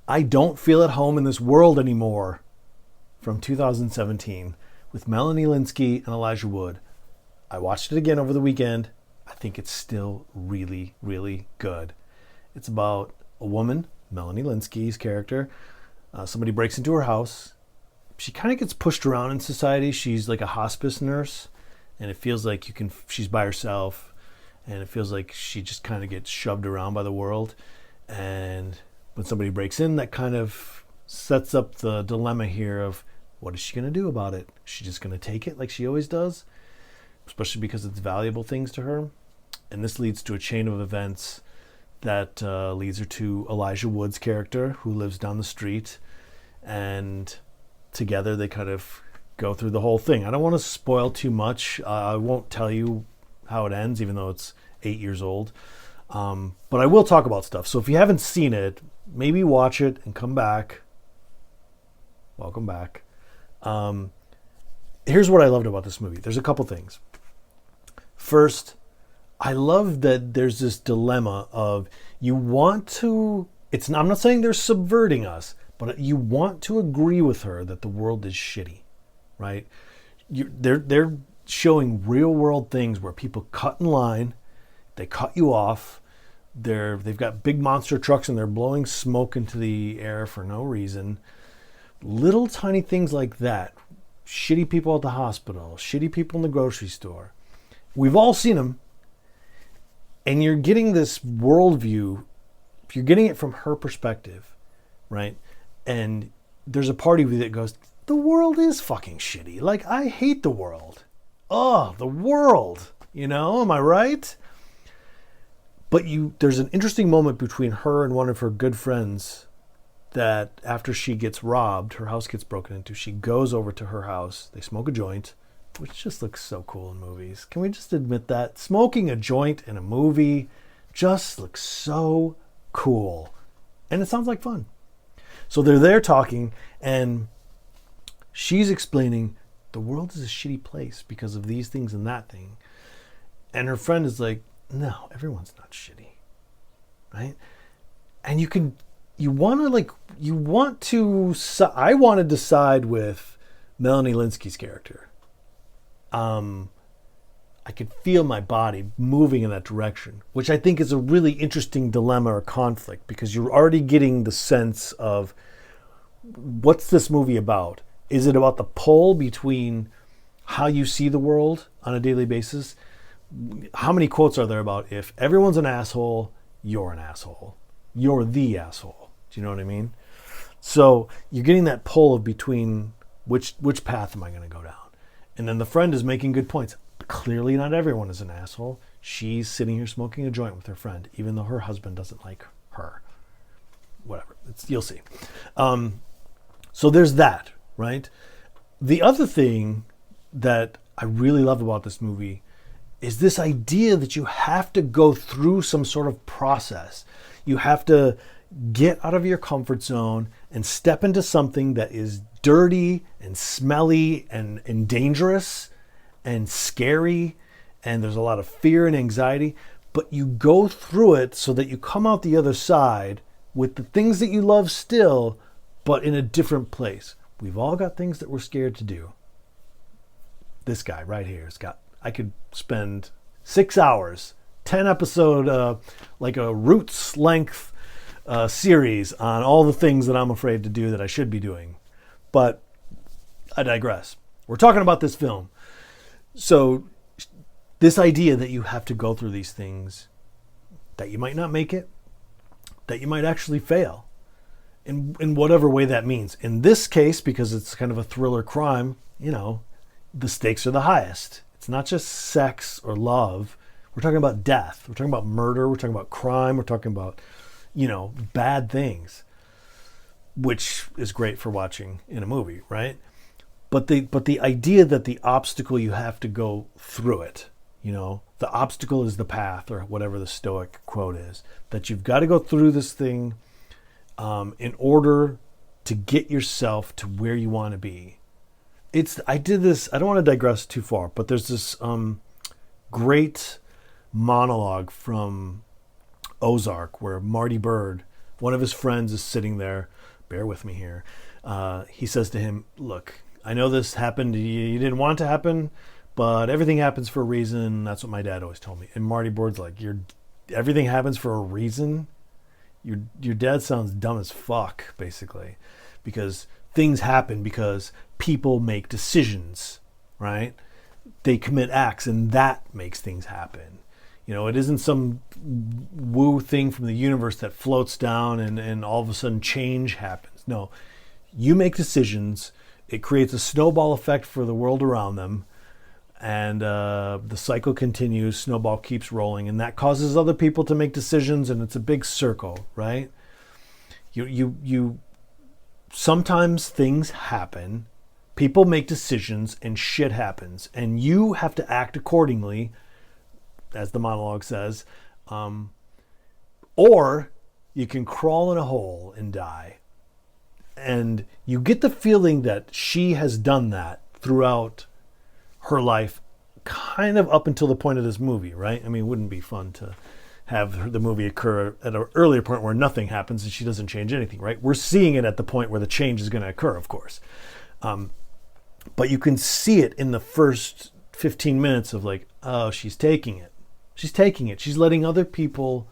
I Don't Feel at Home in This World Anymore from 2017 with Melanie Lynskey and Elijah Wood. I watched it again over the weekend. I think it's still really, really good. It's about a woman, Melanie Lynskey's character. Somebody breaks into her house. She kind of gets pushed around in society. She's like a hospice nurse, and it feels like she's by herself, and it feels like she just kind of gets shoved around by the world. And when somebody breaks in, that kind of sets up the dilemma here of what is she going to do about it? Is she just going to take it like she always does? Especially because it's valuable things to her. And this leads to a chain of events that leads her to Elijah Wood's character, who lives down the street. And together they kind of go through the whole thing. I don't want to spoil too much. I won't tell you how it ends, even though it's 8 years old. But I will talk about stuff. So if you haven't seen it, maybe watch it and come back. Welcome back. Here's what I loved about this movie. There's a couple things. First, I love that there's this dilemma of you want to, I'm not saying they're subverting us, but you want to agree with her that the world is shitty, right? They're showing real world things where people cut in line, they cut you off, they've got big monster trucks and they're blowing smoke into the air for no reason. Little tiny things like that. Shitty people at the hospital, shitty people in the grocery store. We've all seen them. And you're getting this worldview, you're getting it from her perspective, right? And there's a part of you that goes, the world is fucking shitty. Like, I hate the world. Oh, the world. Am I right? But there's an interesting moment between her and one of her good friends that after she gets robbed, her house gets broken into, she goes over to her house, they smoke a joint, which just looks so cool in movies. Can we just admit that? Smoking a joint in a movie just looks so cool. And it sounds like fun. So they're there talking, and she's explaining the world is a shitty place because of these things and that thing. And her friend is like, no, everyone's not shitty. Right? And I wanted to side with Melanie Lynskey's character. I could feel my body moving in that direction, which I think is a really interesting dilemma or conflict, because you're already getting the sense of what's this movie about? Is it about the pull between how you see the world on a daily basis? How many quotes are there about if everyone's an asshole, you're an asshole. You're the asshole. Do you know what I mean? So you're getting that pull of between which path am I going to go down? And then the friend is making good points. Clearly not everyone is an asshole. She's sitting here smoking a joint with her friend, even though her husband doesn't like her. Whatever. You'll see. So there's that, right? The other thing that I really love about this movie is this idea that you have to go through some sort of process. You have to get out of your comfort zone and step into something that is dirty and smelly and dangerous and scary, and there's a lot of fear and anxiety, but you go through it so that you come out the other side with the things that you love still, but in a different place. We've all got things that we're scared to do. This guy right here I could spend 6 hours, 10 episode, like a Roots length series on all the things that I'm afraid to do that I should be doing. But I digress. We're talking about this film. So this idea that you have to go through these things, that you might not make it, that you might actually fail, in whatever way that means. In this case, because it's kind of a thriller crime, the stakes are the highest. It's not just sex or love. We're talking about death. We're talking about murder. We're talking about crime. We're talking about, bad things, which is great for watching in a movie, right? But the idea that the obstacle, you have to go through it, the obstacle is the path, or whatever the Stoic quote is, that you've got to go through this thing in order to get yourself to where you want to be. I did this, I don't want to digress too far, but there's this great monologue from Ozark where Marty Bird One of his friends is sitting there. Bear with me here. He says to him, look, I know this happened. You didn't want it to happen, but everything happens for a reason. That's what my dad always told me. And Marty Board's like, everything happens for a reason? Your dad sounds dumb as fuck, basically. Because things happen because people make decisions, right? They commit acts, and that makes things happen. It isn't some woo thing from the universe that floats down and all of a sudden change happens. No, you make decisions. It creates a snowball effect for the world around them, and the cycle continues. Snowball keeps rolling, and that causes other people to make decisions, and it's a big circle, right? You sometimes things happen, people make decisions, and shit happens, and you have to act accordingly, as the monologue says, or you can crawl in a hole and die. And you get the feeling that she has done that throughout her life, kind of up until the point of this movie, right? I mean, it wouldn't be fun to have the movie occur at an earlier point where nothing happens and she doesn't change anything, right? We're seeing it at the point where the change is going to occur, of course. But you can see it in the first 15 minutes of like, oh, she's taking it. She's taking it. She's letting other people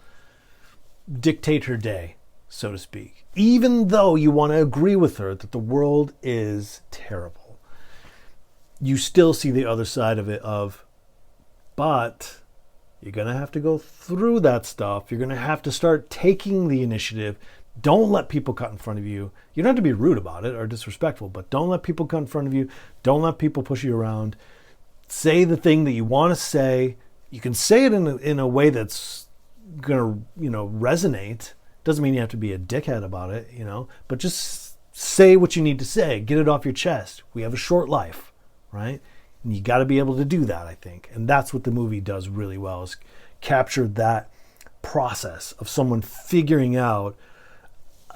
dictate her day, so to speak. Even though you want to agree with her that the world is terrible, you still see the other side of it but you're going to have to go through that stuff. You're going to have to start taking the initiative. Don't let people cut in front of you. You don't have to be rude about it or disrespectful, but don't let people cut in front of you. Don't let people push you around. Say the thing that you want to say. You can say it in a way that's going to, resonate. Doesn't mean you have to be a dickhead about it, but just say what you need to say. Get it off your chest. We have a short life, right? And you got to be able to do that, I think. And that's what the movie does really well, is capture that process of someone figuring out,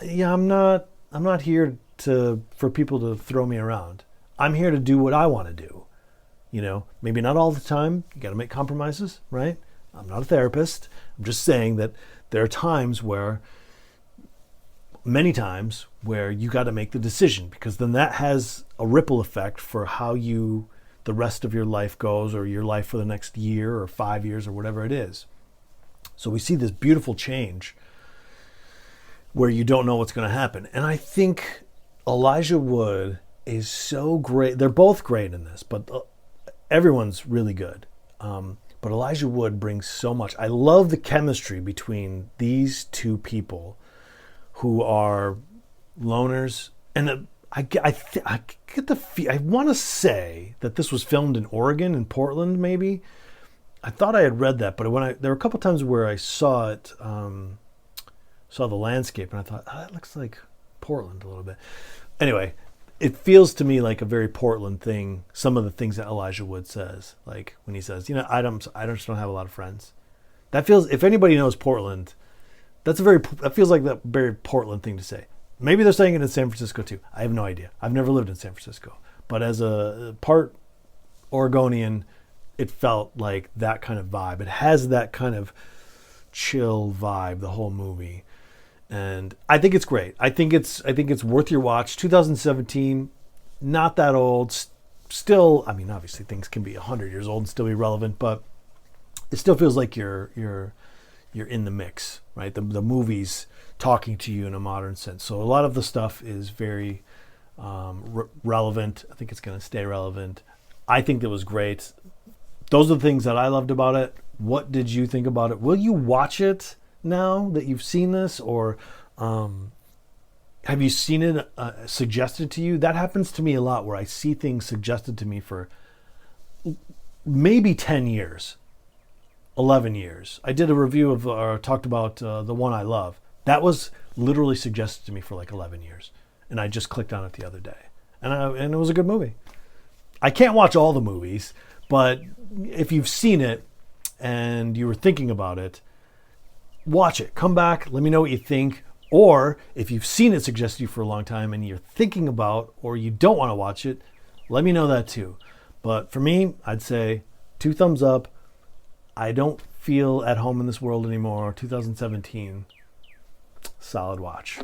I'm not here for people to throw me around. I'm here to do what I want to do. Maybe not all the time. You got to make compromises, right? I'm not a therapist. I'm just saying that there are many times where you got to make the decision, because then that has a ripple effect for how the rest of your life goes, or your life for the next year or 5 years or whatever it is. So we see this beautiful change where you don't know what's going to happen. And I think Elijah Wood is so great. They're both great in this, but everyone's really good. But Elijah Wood brings so much. I love the chemistry between these two people who are loners. And I get the feel, I want to say that this was filmed in Oregon, in Portland, maybe. I thought I had read that, but there were a couple times where I saw it, saw the landscape, and I thought, that looks like Portland a little bit. Anyway, it feels to me like a very Portland thing. Some of the things that Elijah Wood says, like when he says, I just don't have a lot of friends. That feels, if anybody knows Portland, that feels like that very Portland thing to say. Maybe they're saying it in San Francisco too. I have no idea. I've never lived in San Francisco, but as a part Oregonian, it felt like that kind of vibe. It has that kind of chill vibe, the whole movie. And I think it's great. I think it's worth your watch. 2017, not that old. Still, I mean, obviously things can be 100 years old and still be relevant, but it still feels like you're in the mix, right? The movie's talking to you in a modern sense. So a lot of the stuff is very relevant. I think it's going to stay relevant. I think that was great. Those are the things that I loved about it. What did you think about it? Will you watch it now that you've seen this, or have you seen it suggested to you? That happens to me a lot, where I see things suggested to me for maybe 10 years, 11 years. I did a review of, or talked about The One I Love. That was literally suggested to me for like 11 years, and I just clicked on it the other day, and it was a good movie. I can't watch all the movies, but if you've seen it and you were thinking about it, watch it. Come back. Let me know what you think. Or if you've seen it suggested to you for a long time and you're thinking about, or you don't want to watch it, let me know that too. But for me, I'd say 2 thumbs up. I don't feel at home in this world anymore. 2017. Solid watch.